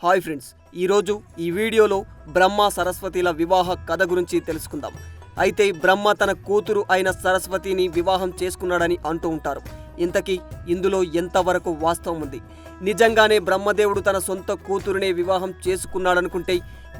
Hi friends, ఈరోజు ఈ వీడియోలో బ్రహ్మ సరస్వతిల వివాహ కథ గురించి తెలుసుకుందాం. అయితే బ్రహ్మ తన కూతురు అయిన సరస్వతిని వివాహం చేసుకున్నాడని అంటూ ఉంటారు. ఇంతకీ ఇందులో ఎంతవరకు వాస్తవం ఉంది? నిజంగానే బ్రహ్మదేవుడు తన సొంత కూతురునే వివాహం చేసుకున్నాడనుకుంటే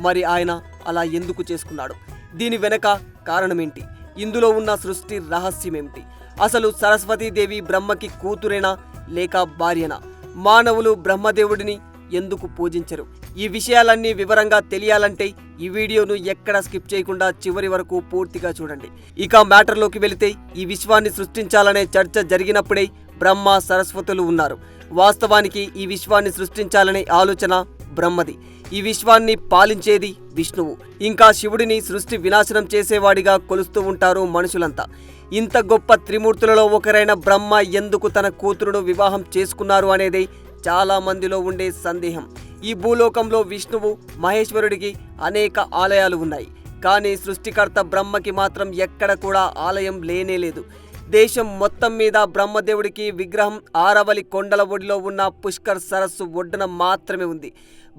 మరి ఆయన అలా ఎందుకు చేసుకున్నాడు? దీని వెనక కారణమేంటి? ఇందులో ఉన్న సృష్టి రహస్యమేమిటి? అసలు సరస్వతీదేవి బ్రహ్మకి కూతురేనా లేక భార్యనా? మానవులు బ్రహ్మదేవుడిని ఎందుకు పూజించరు? ఈ విషయాలన్నీ వివరంగా తెలియాలంటే ఈ వీడియోను ఎక్కడ స్కిప్ చేయకుండా చివరి వరకు పూర్తిగా చూడండి. ఇక మ్యాటర్లోకి వెళితే, ఈ విశ్వాన్ని సృష్టించాలనే చర్చ జరిగినప్పుడే బ్రహ్మ సరస్వతులు ఉన్నారు. వాస్తవానికి ఈ విశ్వాన్ని సృష్టించాలనే ఆలోచన బ్రహ్మది. ఈ విశ్వాన్ని పాలించేది విష్ణువు. ఇంకా శివుడిని సృష్టి వినాశనం చేసేవాడిగా కొలుస్తూ ఉంటారు మనుషులంతా. ఇంత గొప్ప త్రిమూర్తులలో ఒకరైన బ్రహ్మ ఎందుకు తన కూతురును వివాహం చేసుకున్నారు అనేది చాలా మందిలో ఉండే సందేహం. ఈ భూలోకంలో విష్ణువు మహేశ్వరుడికి అనేక ఆలయాలు ఉన్నాయి. కానీ సృష్టికర్త బ్రహ్మకి మాత్రం ఎక్కడ కూడా ఆలయం లేనేలేదు. దేశం మొత్తం మీద బ్రహ్మదేవుడికి విగ్రహం ఆరవలి కొండల ఒడిలో ఉన్న పుష్కర్ సరస్సు ఒడ్డున మాత్రమే ఉంది.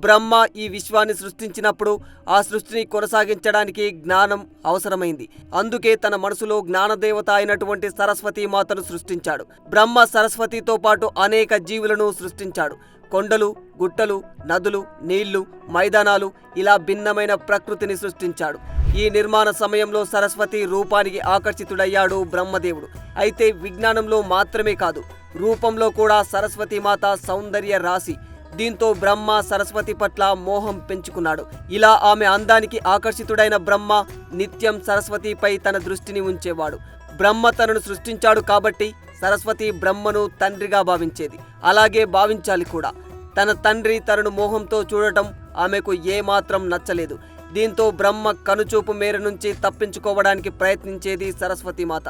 బ్రహ్మ ఈ విశ్వాన్ని సృష్టించినప్పుడు ఆ సృష్టిని కొనసాగించడానికి జ్ఞానం అవసరమైంది. అందుకే తన మనసులో జ్ఞానదేవత అయినటువంటి సరస్వతీ మాతను సృష్టించాడు. బ్రహ్మ సరస్వతితో పాటు అనేక జీవులను సృష్టించాడు. కొండలు, గుట్టలు, నదులు, నీళ్లు, మైదానాలు, ఇలా భిన్నమైన ప్రకృతిని సృష్టించాడు. ఈ నిర్మాణ సమయంలో సరస్వతి రూపానికి ఆకర్షితుడయ్యాడు బ్రహ్మదేవుడు. అయితే విజ్ఞానంలో మాత్రమే కాదు, రూపంలో కూడా సరస్వతి మాత సౌందర్య రాశి. దీంతో బ్రహ్మ సరస్వతి పట్ల మోహం పెంచుకున్నాడు. ఇలా ఆమె అందానికి ఆకర్షితుడైన బ్రహ్మ నిత్యం సరస్వతిపై తన దృష్టిని ఉంచేవాడు. బ్రహ్మ తనను సృష్టించాడు కాబట్టి సరస్వతి బ్రహ్మను తండ్రిగా భావించేది. అలాగే భావించాలి కూడా. తన తండ్రి తనను మోహంతో చూడటం ఆమెకు ఏమాత్రం నచ్చలేదు. దీంతో బ్రహ్మ కనుచూపు మేర నుంచి తప్పించుకోవడానికి ప్రయత్నించేది సరస్వతి మాత.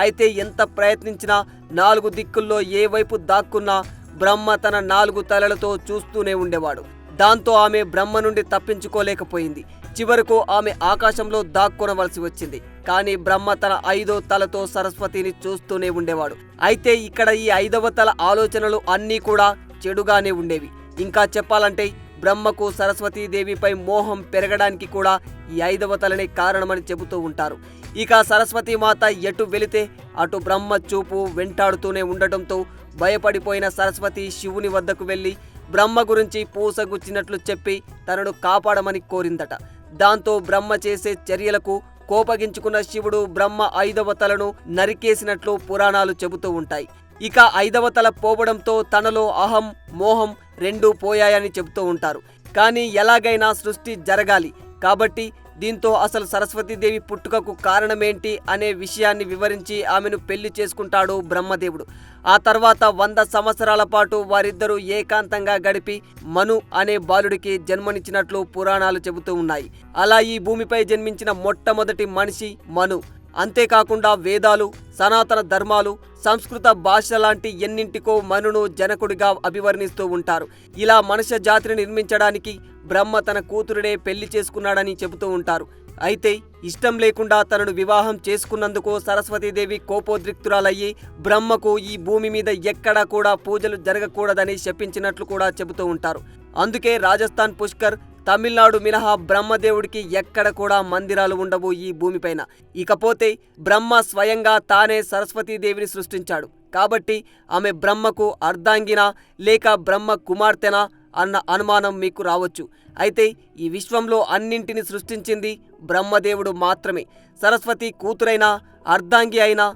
అయితే ఎంత ప్రయత్నించినా, 4 దిక్కుల్లో ఏ వైపు దాక్కున్నా బ్రహ్మ తన 4 తలలతో చూస్తూనే ఉండేవాడు. దాంతో ఆమె బ్రహ్మ నుండి తప్పించుకోలేకపోయింది. చివరకు ఆమె ఆకాశంలో దాక్కొనవలసి వచ్చింది. కానీ బ్రహ్మ తన 5వ తలతో సరస్వతిని చూస్తూనే ఉండేవాడు. అయితే ఇక్కడ ఈ 5వ తల ఆలోచనలు అన్నీ కూడా చెడుగానే ఉండేవి. ఇంకా చెప్పాలంటే బ్రహ్మకు సరస్వతీదేవిపై మోహం పెరగడానికి కూడా ఈ 5వ తలనే కారణమని చెబుతూ ఉంటారు. ఇక సరస్వతి మాత ఎటు వెళితే అటు బ్రహ్మ చూపు వెంటాడుతూనే ఉండటంతో భయపడిపోయిన సరస్వతి శివుని వద్దకు వెళ్ళి బ్రహ్మ గురించి పూసగుచ్చినట్లు చెప్పి తనను కాపాడమని కోరిందట. దాంతో బ్రహ్మ చేసే చర్యలకు కోపగించుకున్న శివుడు బ్రహ్మ 5వ తలను నరికేసినట్లు పురాణాలు చెబుతూ ఉంటాయి. ఇక 5వ తల పోవడంతో తనలో అహం, మోహం రెండూ పోయాయని చెబుతూ ఉంటారు. కానీ ఎలాగైనా సృష్టి జరగాలి కాబట్టి దీంతో అసలు సరస్వతీదేవి పుట్టుకకు కారణమేంటి అనే విషయాన్ని వివరించి ఆమెను పెళ్లి చేసుకుంటాడు బ్రహ్మదేవుడు. ఆ తర్వాత 100 సంవత్సరాల పాటు వారిద్దరూ ఏకాంతంగా గడిపి మను అనే బాలుడికి జన్మనిచ్చినట్లు పురాణాలు చెబుతూ ఉన్నాయి. అలా ఈ భూమిపై జన్మించిన మొట్టమొదటి మనిషి మను. అంతేకాకుండా వేదాలు, సనాతన ధర్మాలు, సంస్కృత భాష లాంటి ఎన్నింటికో మనును జనకుడిగా అభివర్ణిస్తూ ఉంటారు. ఇలా మనుష్య జాతిని నిర్మించడానికి బ్రహ్మ తన కూతురునే పెళ్లి చేసుకున్నాడని చెబుతూ ఉంటారు. అయితే ఇష్టం లేకుండా తనను వివాహం చేసుకున్నందుకు సరస్వతీదేవి కోపోద్రిక్తురాలయ్యి బ్రహ్మకు ఈ భూమి మీద ఎక్కడా కూడా పూజలు జరగకూడదని శపించినట్లు కూడా చెబుతూ ఉంటారు. అందుకే రాజస్థాన్, పుష్కర్, తమిళనాడు మినహా బ్రహ్మదేవుడికి ఎక్కడ కూడా మందిరాలు ఉండవు ఈ భూమిపైన. ఇకపోతే బ్రహ్మ స్వయంగా తానే సరస్వతీదేవిని సృష్టించాడు కాబట్టి ఆమె బ్రహ్మకు అర్ధాంగినా లేక బ్రహ్మ కుమార్తెనా అన్న అనుమానం మీకు రావచ్చు. అయితే ఈ విశ్వంలో అన్నింటిని సృష్టించింది బ్రహ్మదేవుడు మాత్రమే. సరస్వతి కూతురైనా, అర్ధాంగి అయినా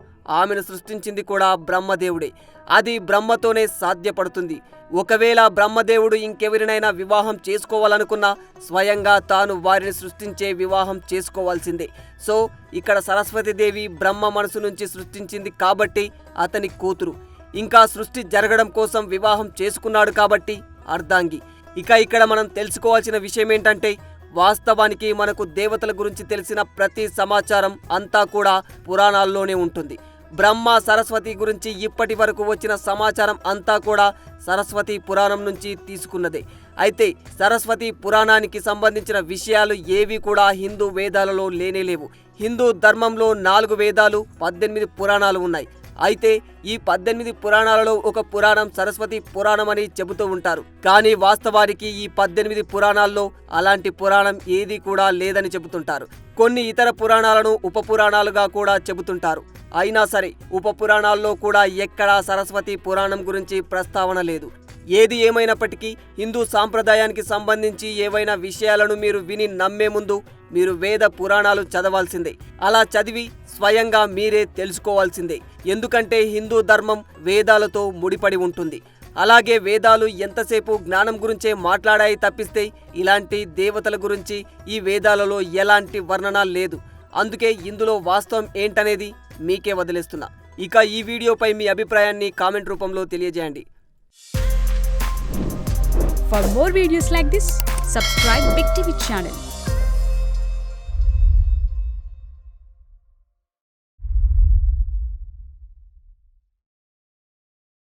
ఆమెను సృష్టించింది కూడా బ్రహ్మదేవుడే. అది బ్రహ్మతోనే సాధ్యపడుతుంది. ఒకవేళ బ్రహ్మదేవుడు ఇంకెవరినైనా వివాహం చేసుకోవాలనుకున్నా స్వయంగా తాను వారిని సృష్టించే వివాహం చేసుకోవాల్సిందే. సో ఇక్కడ సరస్వతీదేవి బ్రహ్మ మనసు నుంచి సృష్టించింది కాబట్టి అతని కూతురు. ఇంకా సృష్టి జరగడం కోసం వివాహం చేసుకున్నాడు కాబట్టి అర్ధాంగి. ఇక ఇక్కడ మనం తెలుసుకోవాల్సిన విషయం ఏంటంటే, వాస్తవానికి మనకు దేవతల గురించి తెలిసిన ప్రతి సమాచారం అంతా కూడా పురాణాల్లోనే ఉంటుంది. బ్రహ్మ సరస్వతి గురించి ఇప్పటి వరకు వచ్చిన సమాచారం అంతా కూడా సరస్వతి పురాణం నుంచి తీసుకున్నదే. అయితే సరస్వతి పురాణానికి సంబంధించిన విషయాలు ఏవి కూడా హిందూ వేదాలలో లేనేలేవు. హిందూ ధర్మంలో 4 వేదాలు, 18 పురాణాలు ఉన్నాయి. అయితే ఈ 18 పురాణాలలో ఒక పురాణం సరస్వతి పురాణం అని చెబుతూ ఉంటారు. కానీ వాస్తవానికి ఈ 18 పురాణాల్లో అలాంటి పురాణం ఏది కూడా లేదని చెబుతుంటారు. కొన్ని ఇతర పురాణాలను ఉప పురాణాలుగా కూడా చెబుతుంటారు. అయినా సరే ఉప పురాణాల్లో కూడా ఎక్కడా సరస్వతి పురాణం గురించి ప్రస్తావన లేదు. ఏది ఏమైనప్పటికీ హిందూ సాంప్రదాయానికి సంబంధించి ఏవైనా విషయాలను మీరు విని నమ్మే ముందు మీరు వేద పురాణాలు చదవాల్సిందే. అలా చదివి స్వయంగా మీరే తెలుసుకోవాల్సిందే. ఎందుకంటే హిందూ ధర్మం వేదాలతో ముడిపడి ఉంటుంది. అలాగే వేదాలు ఎంతసేపు జ్ఞానం గురించే మాట్లాడాయి తప్పిస్తే ఇలాంటి దేవతల గురించి ఈ వేదాలలో ఎలాంటి వర్ణన లేదు. అందుకే ఇందులో వాస్తవం ఏంటనేది మీకే వదిలేస్తున్నా. ఇక ఈ వీడియోపై మీ అభిప్రాయాన్ని కామెంట్ రూపంలో తెలియజేయండి. For more videos like this, subscribe Big TV channel.